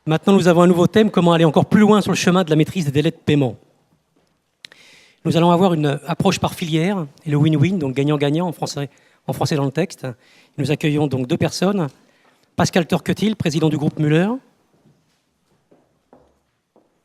Maintenant, nous avons un nouveau thème, comment aller encore plus loin sur le chemin de la maîtrise des délais de paiement. Nous allons avoir une approche par filière et le win-win, donc gagnant-gagnant en français dans le texte. Nous accueillons donc 2 personnes. Pascal Torquetil, président du groupe Muller.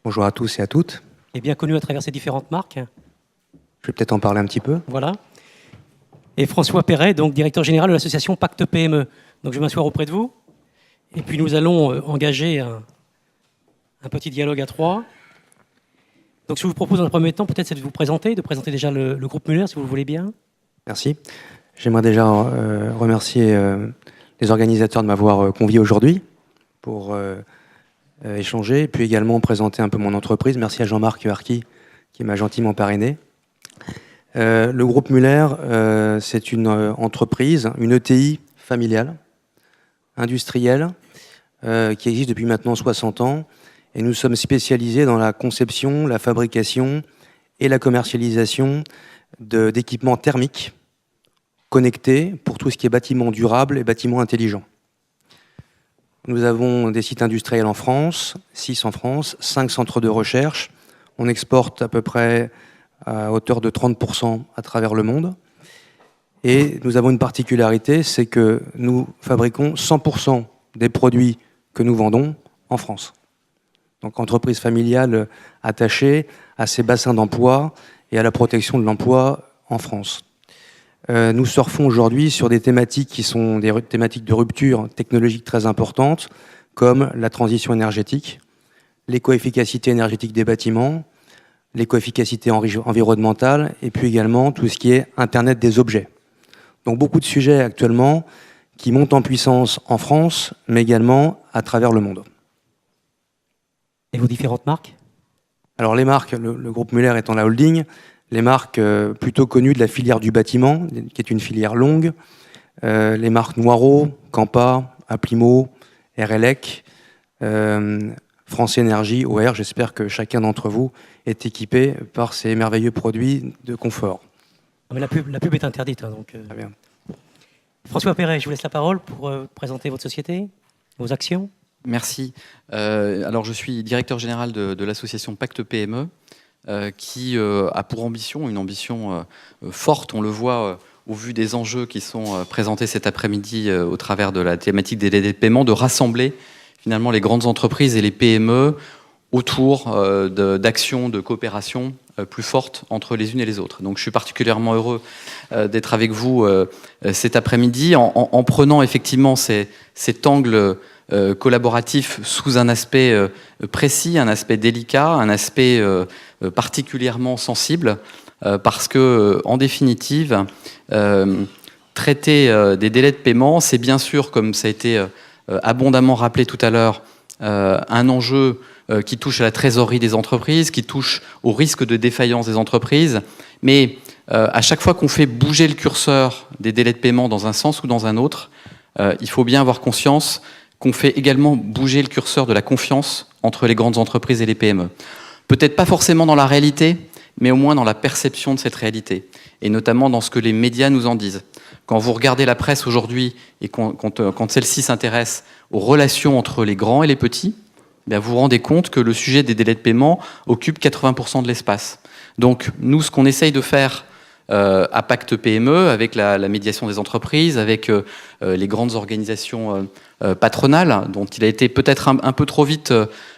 Bonjour à tous et à toutes. Et bien connu à travers ses différentes marques. Je vais peut-être en parler un petit peu. Voilà. Et François Perret, donc directeur général de l'association Pacte PME. Donc je vais m'asseoir auprès de vous. Et puis nous allons engager un petit dialogue à 3. Donc ce que je vous propose dans un premier temps, peut-être, c'est de vous présenter, déjà le groupe Muller, si vous le voulez bien. Merci. J'aimerais déjà remercier les organisateurs de m'avoir convié aujourd'hui pour échanger, et puis également présenter un peu mon entreprise. Merci à Jean-Marc Harki qui m'a gentiment parrainé. Le groupe Muller, c'est une entreprise, une ETI familiale, industrielle, qui existe depuis maintenant 60 ans. Et nous sommes spécialisés dans la conception, la fabrication et la commercialisation d'équipements thermiques connectés pour tout ce qui est bâtiments durables et bâtiments intelligents. Nous avons des sites industriels en France, 6 en France, 5 centres de recherche. On exporte à peu près à hauteur de 30% à travers le monde. Et nous avons une particularité, c'est que nous fabriquons 100% des produits que nous vendons en France. Donc entreprise familiale attachée à ses bassins d'emploi et à la protection de l'emploi en France. Nous surfons aujourd'hui sur des thématiques qui sont des thématiques de rupture technologique très importantes, comme la transition énergétique, l'éco-efficacité énergétique des bâtiments, l'éco-efficacité environnementale, et puis également tout ce qui est Internet des objets. Donc beaucoup de sujets actuellement qui montent en puissance en France, mais également à travers le monde. Et vos différentes marques? Alors les marques, le groupe Muller étant la holding, les marques plutôt connues de la filière du bâtiment, qui est une filière longue, les marques Noiro, Campa, Applimo, RLEC, France Énergie, OR. J'espère que chacun d'entre vous est équipé par ces merveilleux produits de confort. Mais la pub est interdite. Donc, Très bien. François Perret, je vous laisse la parole pour présenter votre société, vos actions. Merci. Alors, je suis directeur général de l'association Pacte PME, qui a pour ambition, une ambition forte, on le voit au vu des enjeux qui sont présentés cet après-midi au travers de la thématique des délais de paiement, de rassembler finalement les grandes entreprises et les PME autour d'actions de coopération plus fortes entre les unes et les autres. Donc je suis particulièrement heureux d'être avec vous cet après-midi en prenant effectivement cet angle collaboratif sous un aspect précis, un aspect délicat, un aspect particulièrement sensible, parce que en définitive, traiter des délais de paiement, c'est bien sûr, comme ça a été abondamment rappelé tout à l'heure, un enjeu qui touche à la trésorerie des entreprises, qui touche au risque de défaillance des entreprises, mais à chaque fois qu'on fait bouger le curseur des délais de paiement dans un sens ou dans un autre, il faut bien avoir conscience qu'on fait également bouger le curseur de la confiance entre les grandes entreprises et les PME. Peut-être pas forcément dans la réalité, mais au moins dans la perception de cette réalité, et notamment dans ce que les médias nous en disent. Quand vous regardez la presse aujourd'hui, et quand celle-ci s'intéresse aux relations entre les grands et les petits, bien vous vous rendez compte que le sujet des délais de paiement occupe 80% de l'espace. Donc nous, ce qu'on essaye de faire à Pacte PME, avec la médiation des entreprises, avec les grandes organisations patronales, dont il a été peut-être un peu trop vite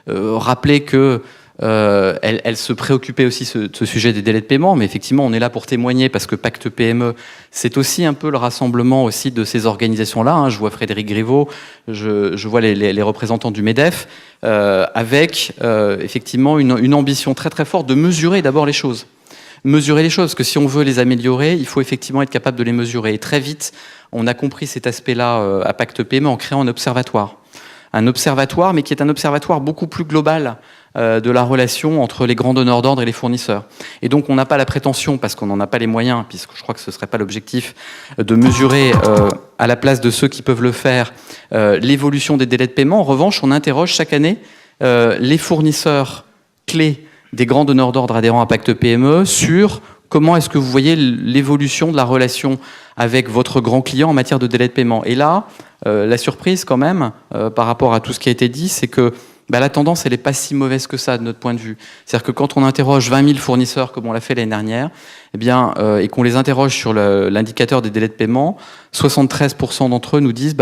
rappelé que elle se préoccupait aussi de ce sujet des délais de paiement, mais effectivement on est là pour témoigner parce que Pacte PME, c'est aussi un peu le rassemblement aussi de ces organisations-là. Je vois Frédéric Griveaux, je vois les représentants du MEDEF, avec effectivement une ambition très très forte de mesurer d'abord les choses. Mesurer les choses, parce que si on veut les améliorer, il faut effectivement être capable de les mesurer. Et très vite, on a compris cet aspect-là à Pacte PME en créant un observatoire. Un observatoire, mais qui est un observatoire beaucoup plus global de la relation entre les grands donneurs d'ordre et les fournisseurs. Et donc, on n'a pas la prétention, parce qu'on n'en a pas les moyens, puisque je crois que ce ne serait pas l'objectif, de mesurer à la place de ceux qui peuvent le faire l'évolution des délais de paiement. En revanche, on interroge chaque année les fournisseurs clés des grands donneurs d'ordre adhérents à Pacte PME sur comment est-ce que vous voyez l'évolution de la relation avec votre grand client en matière de délai de paiement. Et là, la surprise quand même, par rapport à tout ce qui a été dit, c'est que la tendance, elle n'est pas si mauvaise que ça, de notre point de vue. C'est-à-dire que quand on interroge 20 000 fournisseurs, comme on l'a fait l'année dernière, et qu'on les interroge sur l'indicateur des délais de paiement, 73% d'entre eux nous disent,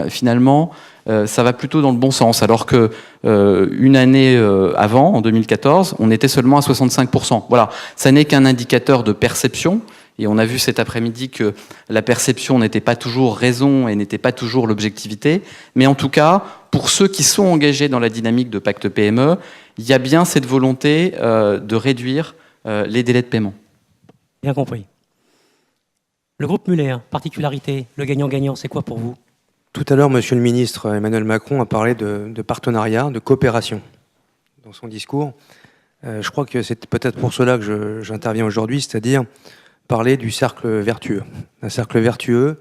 finalement, ça va plutôt dans le bon sens. Alors que une année avant, en 2014, on était seulement à 65%. Voilà, ça n'est qu'un indicateur de perception. Et on a vu cet après-midi que la perception n'était pas toujours raison et n'était pas toujours l'objectivité. Mais en tout cas, pour ceux qui sont engagés dans la dynamique de Pacte PME, il y a bien cette volonté de réduire les délais de paiement. Bien compris. Le groupe Muller, particularité, le gagnant-gagnant, c'est quoi pour vous? Tout à l'heure, Monsieur le ministre Emmanuel Macron a parlé de partenariat, de coopération dans son discours. Je crois que c'est peut-être pour cela que j'interviens aujourd'hui, c'est-à-dire parler du cercle vertueux. Un cercle vertueux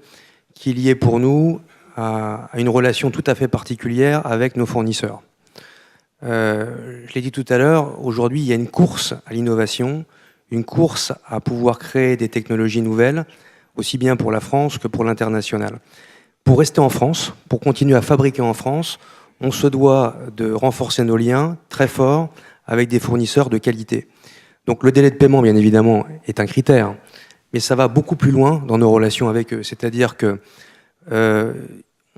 qui est lié pour nous à une relation tout à fait particulière avec nos fournisseurs. Je l'ai dit tout à l'heure, aujourd'hui, il y a une course à l'innovation, une course à pouvoir créer des technologies nouvelles, aussi bien pour la France que pour l'international. Pour rester en France, pour continuer à fabriquer en France, on se doit de renforcer nos liens très forts avec des fournisseurs de qualité. Donc le délai de paiement, bien évidemment, est un critère, mais ça va beaucoup plus loin dans nos relations avec eux. C'est-à-dire que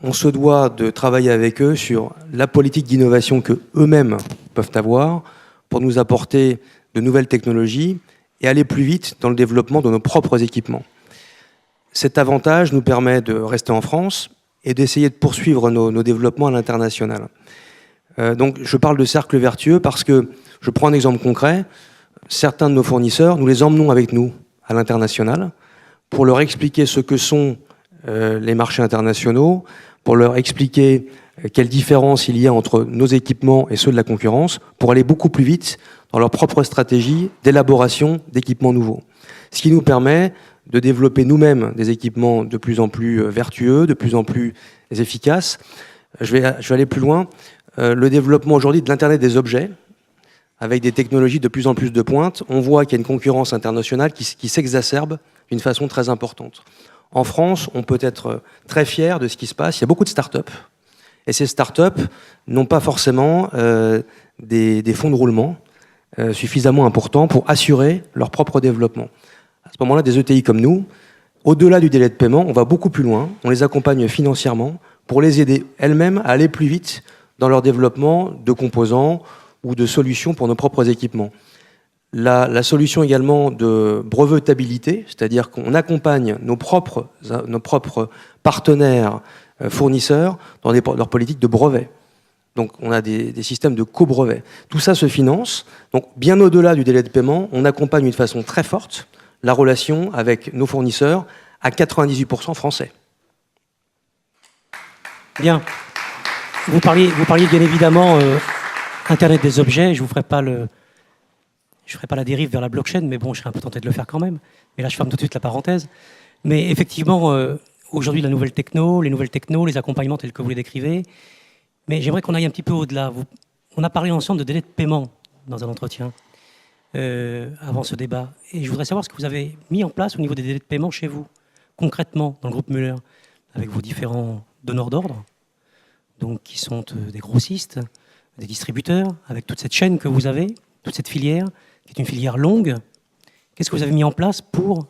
on se doit de travailler avec eux sur la politique d'innovation que eux-mêmes peuvent avoir pour nous apporter de nouvelles technologies et aller plus vite dans le développement de nos propres équipements. Cet avantage nous permet de rester en France et d'essayer de poursuivre nos développements à l'international. Donc je parle de cercle vertueux parce que, je prends un exemple concret, certains de nos fournisseurs, nous les emmenons avec nous à l'international pour leur expliquer ce que sont les marchés internationaux, pour leur expliquer quelle différence il y a entre nos équipements et ceux de la concurrence, pour aller beaucoup plus vite dans leur propre stratégie d'élaboration d'équipements nouveaux. Ce qui nous permet de développer nous-mêmes des équipements de plus en plus vertueux, de plus en plus efficaces. Je vais aller plus loin. Le développement aujourd'hui de l'Internet des objets, avec des technologies de plus en plus de pointe, on voit qu'il y a une concurrence internationale qui s'exacerbe d'une façon très importante. En France, on peut être très fier de ce qui se passe. Il y a beaucoup de start-up. Et ces start-up n'ont pas forcément des fonds de roulement suffisamment importants pour assurer leur propre développement. À ce moment-là, des ETI comme nous, au-delà du délai de paiement, on va beaucoup plus loin. On les accompagne financièrement pour les aider elles-mêmes à aller plus vite dans leur développement de composants ou de solutions pour nos propres équipements. La solution également de brevetabilité, c'est-à-dire qu'on accompagne nos propres partenaires fournisseurs dans leur politique de brevet. Donc on a des systèmes de co-brevets. Tout ça se finance. Donc bien au-delà du délai de paiement, on accompagne d'une façon très forte la relation avec nos fournisseurs à 98% français. Bien. Vous parliez bien évidemment Internet des objets. Je ne ferai pas la dérive vers la blockchain, mais bon, je serais un peu tenté de le faire quand même. Mais là, je ferme tout de suite la parenthèse. Mais effectivement, aujourd'hui, les nouvelles technos, les accompagnements tels que vous les décrivez. Mais j'aimerais qu'on aille un petit peu au-delà. On a parlé ensemble de délai de paiement dans un entretien avant ce débat. Et je voudrais savoir ce que vous avez mis en place au niveau des délais de paiement chez vous, concrètement, dans le groupe Muller, avec vos différents donneurs d'ordre, donc qui sont des grossistes, des distributeurs, avec toute cette chaîne que vous avez, toute cette filière, qui est une filière longue. Qu'est-ce que vous avez mis en place pour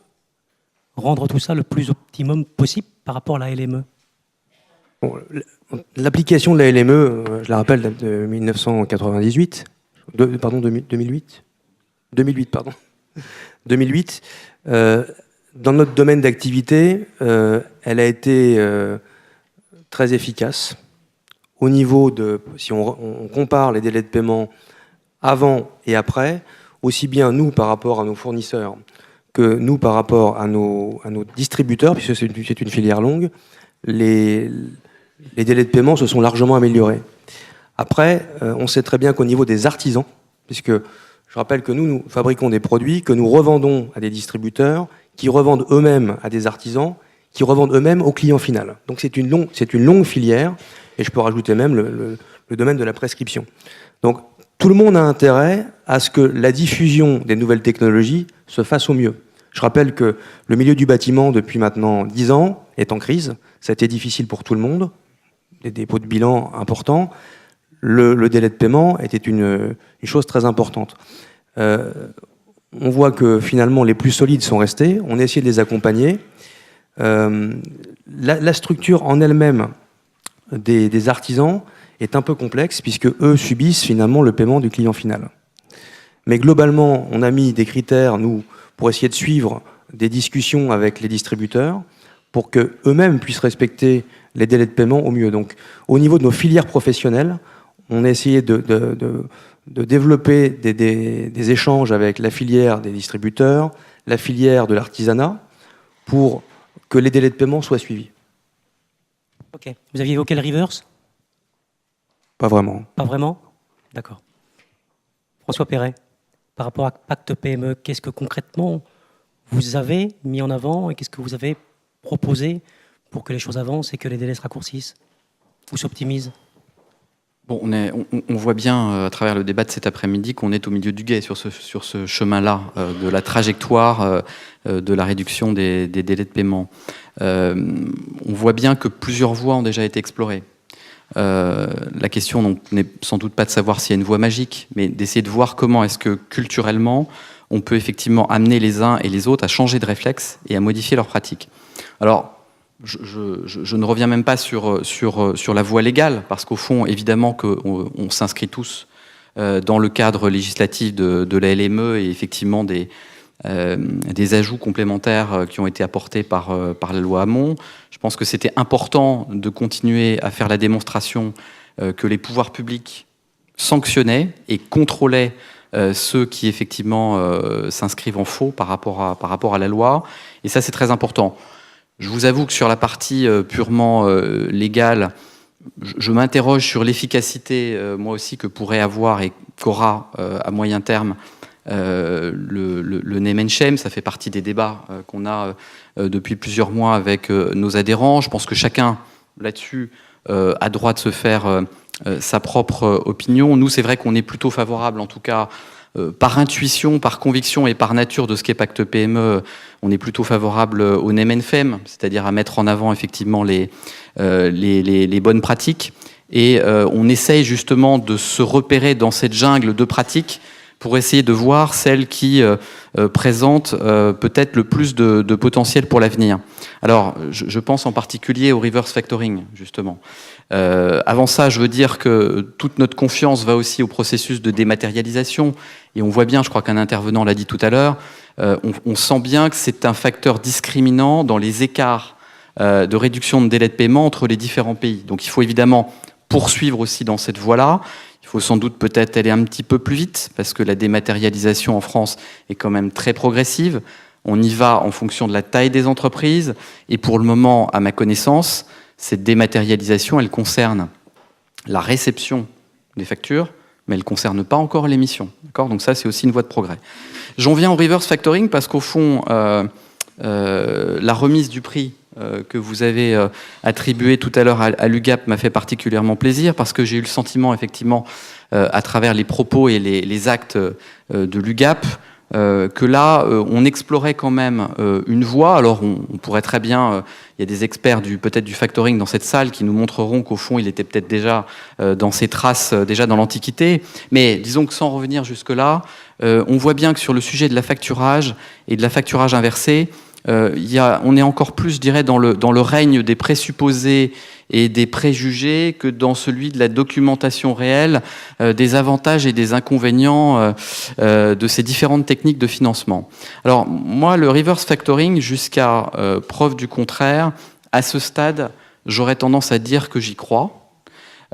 rendre tout ça le plus optimum possible par rapport à la LME? Bon, l'application de la LME, je la rappelle, date de 1998, 2008. 2008. Dans notre domaine d'activité, elle a été très efficace. Au niveau de, si on compare les délais de paiement avant et après, aussi bien nous par rapport à nos fournisseurs que nous par rapport à nos distributeurs, puisque c'est une filière longue, les délais de paiement se sont largement améliorés. Après, on sait très bien qu'au niveau des artisans, puisque je rappelle que nous fabriquons des produits que nous revendons à des distributeurs, qui revendent eux-mêmes à des artisans, qui revendent eux-mêmes au client final. Donc c'est une longue filière, et je peux rajouter même le domaine de la prescription. Donc tout le monde a intérêt à ce que la diffusion des nouvelles technologies se fasse au mieux. Je rappelle que le milieu du bâtiment, depuis maintenant 10 ans, est en crise. Ça a été difficile pour tout le monde, des dépôts de bilan importants. le délai de paiement était une chose très importante. On voit que finalement les plus solides sont restés, on a essayé de les accompagner. La structure en elle-même des artisans est un peu complexe puisque eux subissent finalement le paiement du client final. Mais globalement, on a mis des critères, nous, pour essayer de suivre des discussions avec les distributeurs pour qu'eux-mêmes puissent respecter les délais de paiement au mieux. Donc, au niveau de nos filières professionnelles, on a essayé de développer des échanges avec la filière des distributeurs, la filière de l'artisanat, pour que les délais de paiement soient suivis. Ok. Vous aviez évoqué le reverse? Pas vraiment. Pas vraiment? D'accord. François Perret, par rapport à Pacte PME, qu'est-ce que concrètement vous avez mis en avant et qu'est-ce que vous avez proposé pour que les choses avancent et que les délais se raccourcissent ou s'optimisent? Bon, on voit bien à travers le débat de cet après-midi qu'on est au milieu du gué sur ce chemin-là, de la trajectoire de la réduction des délais de paiement. On voit bien que plusieurs voies ont déjà été explorées. La question donc, n'est sans doute pas de savoir s'il y a une voie magique, mais d'essayer de voir comment est-ce que culturellement on peut effectivement amener les uns et les autres à changer de réflexe et à modifier leurs pratiques. Alors, je ne reviens même pas sur la voie légale, parce qu'au fond, évidemment qu'on s'inscrit tous dans le cadre législatif de la LME et effectivement des ajouts complémentaires qui ont été apportés par la loi Hamon. Je pense que c'était important de continuer à faire la démonstration que les pouvoirs publics sanctionnaient et contrôlaient ceux qui effectivement s'inscrivent en faux par rapport à la loi. Et ça, c'est très important. Je vous avoue que sur la partie purement légale, je m'interroge sur l'efficacité, moi aussi, que pourrait avoir et qu'aura à moyen terme le name and shame. Ça fait partie des débats qu'on a depuis plusieurs mois avec nos adhérents. Je pense que chacun, là-dessus, a droit de se faire sa propre opinion. Nous, c'est vrai qu'on est plutôt favorable, en tout cas, par intuition, par conviction et par nature de ce qu'est Pacte PME, on est plutôt favorable au name and fame, c'est-à-dire à mettre en avant effectivement les bonnes pratiques. Et on essaye justement de se repérer dans cette jungle de pratiques pour essayer de voir celles qui présentent peut-être le plus de potentiel pour l'avenir. Alors, je pense en particulier au reverse factoring, justement. Avant ça, je veux dire que toute notre confiance va aussi au processus de dématérialisation. Et on voit bien, je crois qu'un intervenant l'a dit tout à l'heure, on sent bien que c'est un facteur discriminant dans les écarts de réduction de délai de paiement entre les différents pays. Donc il faut évidemment poursuivre aussi dans cette voie-là. Il faut sans doute peut-être aller un petit peu plus vite, parce que la dématérialisation en France est quand même très progressive. On y va en fonction de la taille des entreprises. Et pour le moment, à ma connaissance, cette dématérialisation, elle concerne la réception des factures, mais elle ne concerne pas encore l'émission. D'accord ? Donc ça, c'est aussi une voie de progrès. J'en viens au reverse factoring parce qu'au fond, la remise du prix que vous avez attribué tout à l'heure à l'UGAP m'a fait particulièrement plaisir parce que j'ai eu le sentiment, effectivement, à travers les propos et les actes de l'UGAP, que là, on explorait quand même une voie. Alors, on pourrait très bien... il y a des experts peut-être du factoring dans cette salle qui nous montreront qu'au fond, il était peut-être déjà dans ses traces, déjà dans l'Antiquité. Mais disons que sans revenir jusque-là, on voit bien que sur le sujet de la facturage et de la facturage inversé, on est encore plus, je dirais, dans le règne des présupposés et des préjugés que dans celui de la documentation réelle des avantages et des inconvénients de ces différentes techniques de financement. Alors moi, le reverse factoring, jusqu'à preuve du contraire, à ce stade, j'aurais tendance à dire que j'y crois.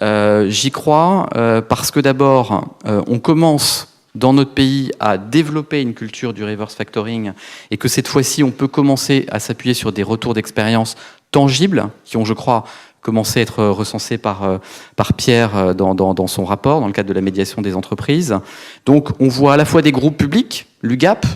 J'y crois parce que d'abord, on commence dans notre pays à développer une culture du reverse factoring et que cette fois-ci, on peut commencer à s'appuyer sur des retours d'expérience tangibles qui ont, je crois, commencé à être recensés par Pierre dans son rapport, dans le cadre de la médiation des entreprises. Donc, on voit à la fois des groupes publics, l'UGAP,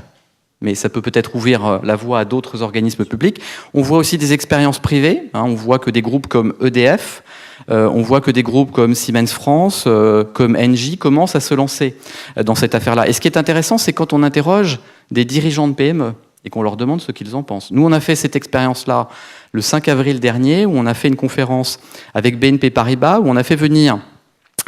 mais ça peut peut-être ouvrir la voie à d'autres organismes publics. On voit aussi des expériences privées. On voit que des groupes comme EDF, on voit que des groupes comme Siemens France, comme Engie commencent à se lancer dans cette affaire-là. Et ce qui est intéressant, c'est quand on interroge des dirigeants de PME et qu'on leur demande ce qu'ils en pensent. Nous, on a fait cette expérience-là le 5 avril dernier, où on a fait une conférence avec BNP Paribas, où on a fait venir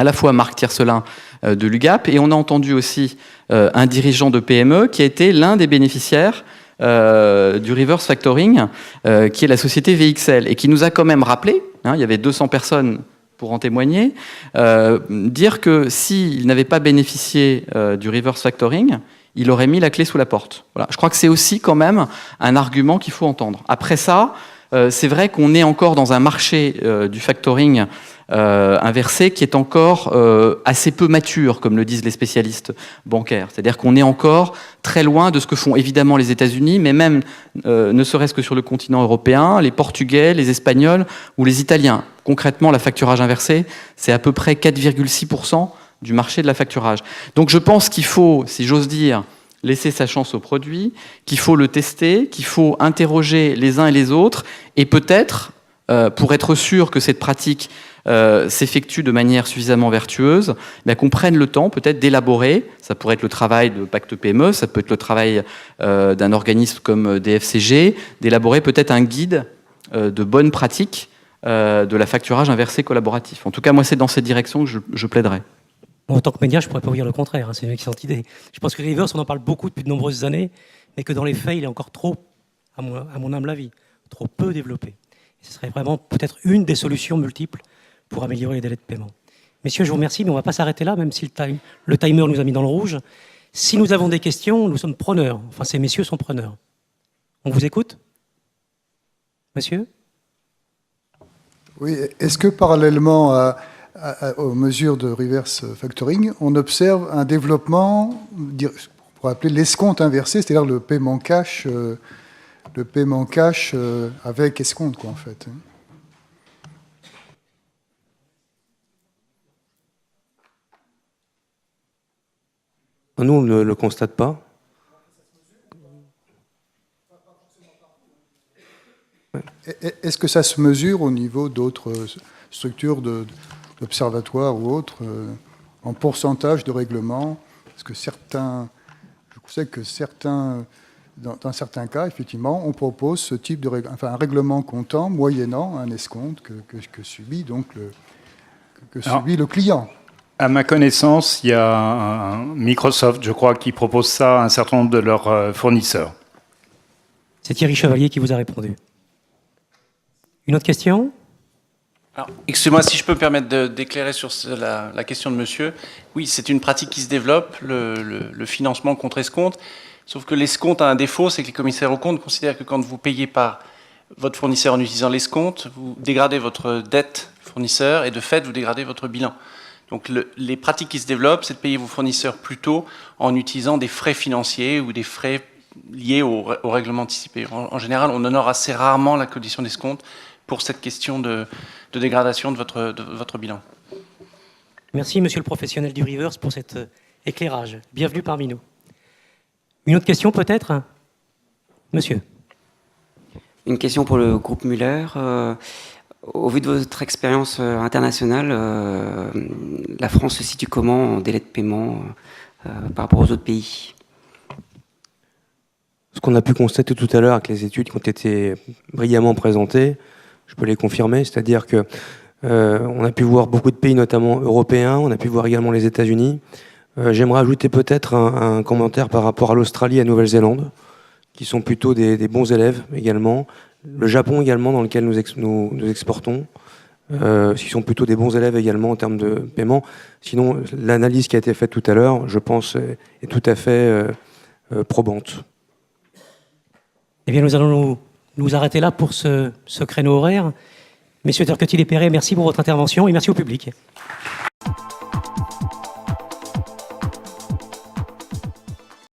à la fois Marc Tiercelin de l'UGAP, et on a entendu aussi un dirigeant de PME qui a été l'un des bénéficiaires du reverse factoring, qui est la société VXL, et qui nous a quand même rappelé, il y avait 200 personnes pour en témoigner, dire que s'il n'avait pas bénéficié du reverse factoring, il aurait mis la clé sous la porte. Voilà. Je crois que c'est aussi quand même un argument qu'il faut entendre. Après ça, c'est vrai qu'on est encore dans un marché du factoring inversé qui est encore assez peu mature, comme le disent les spécialistes bancaires. C'est-à-dire qu'on est encore très loin de ce que font évidemment les États-Unis, mais même ne serait-ce que sur le continent européen, les Portugais, les Espagnols ou les Italiens. Concrètement, la facturage inversé, c'est à peu près 4,6% du marché de la facturage. Donc je pense qu'il faut, si j'ose dire, laisser sa chance au produit, qu'il faut le tester, qu'il faut interroger les uns et les autres, et peut-être, pour être sûr que cette pratique s'effectue de manière suffisamment vertueuse, qu'on prenne le temps peut-être d'élaborer, ça pourrait être le travail de Pacte PME, ça peut être le travail d'un organisme comme DFCG, d'élaborer peut-être un guide de bonnes pratiques de la facturage inversé collaboratif. En tout cas, moi, c'est dans cette direction que je plaiderai. En tant que média, je ne pourrais pas vous dire le contraire, c'est une excellente idée. Je pense que Reverse, on en parle beaucoup depuis de nombreuses années, mais que dans les faits, il est encore trop, à mon humble avis, trop peu développé. Et ce serait vraiment peut-être une des solutions multiples pour améliorer les délais de paiement. Messieurs, je vous remercie, mais on ne va pas s'arrêter là, même si le timer nous a mis dans le rouge. Si nous avons des questions, nous sommes preneurs. Enfin, ces messieurs sont preneurs. On vous écoute ? Monsieur ? Oui, est-ce que parallèlement aux mesures de reverse factoring, on observe un développement, on pourrait appeler l'escompte inversé, c'est-à-dire le paiement cash avec escompte, quoi, en fait. Nous, on ne le constate pas. Est-ce que ça se mesure au niveau d'autres structures d'observatoires ou autres, en pourcentage de règlement? Parce que je sais que dans certains cas, effectivement, on propose ce type de un règlement comptant moyennant un escompte que subit donc le client. À ma connaissance, il y a un Microsoft, je crois, qui propose ça à un certain nombre de leurs fournisseurs. C'est Thierry Chevalier qui vous a répondu. Une autre question ? Alors, excusez-moi, si je peux me permettre d'éclairer sur la question de monsieur. Oui, c'est une pratique qui se développe, le financement contre escompte. Sauf que l'escompte a un défaut, c'est que les commissaires aux comptes considèrent que quand vous payez par votre fournisseur en utilisant l'escompte, vous dégradez votre dette fournisseur et de fait, vous dégradez votre bilan. Donc les pratiques qui se développent, c'est de payer vos fournisseurs plutôt en utilisant des frais financiers ou des frais liés au règlement anticipé. En général, on honore assez rarement la condition d'escompte pour cette question de dégradation de votre bilan. Merci, monsieur le professionnel du reverse, pour cet éclairage. Bienvenue parmi nous. Une autre question peut-être ? Monsieur. Une question pour le groupe Muller. Au vu de votre expérience internationale, la France se situe comment en délai de paiement par rapport aux autres pays ? Ce qu'on a pu constater tout à l'heure avec les études qui ont été brillamment présentées, je peux les confirmer, c'est-à-dire que on a pu voir beaucoup de pays, notamment européens, on a pu voir également les États-Unis. J'aimerais ajouter peut-être un commentaire par rapport à l'Australie et à la Nouvelle-Zélande, qui sont plutôt des bons élèves également. Le Japon également, dans lequel nous exportons, qui sont plutôt des bons élèves également en termes de paiement. Sinon, l'analyse qui a été faite tout à l'heure, je pense, est tout à fait probante. Eh bien, nous allons nous arrêter là pour ce créneau horaire. Messieurs Turquetil et Perret, merci pour votre intervention et merci au public.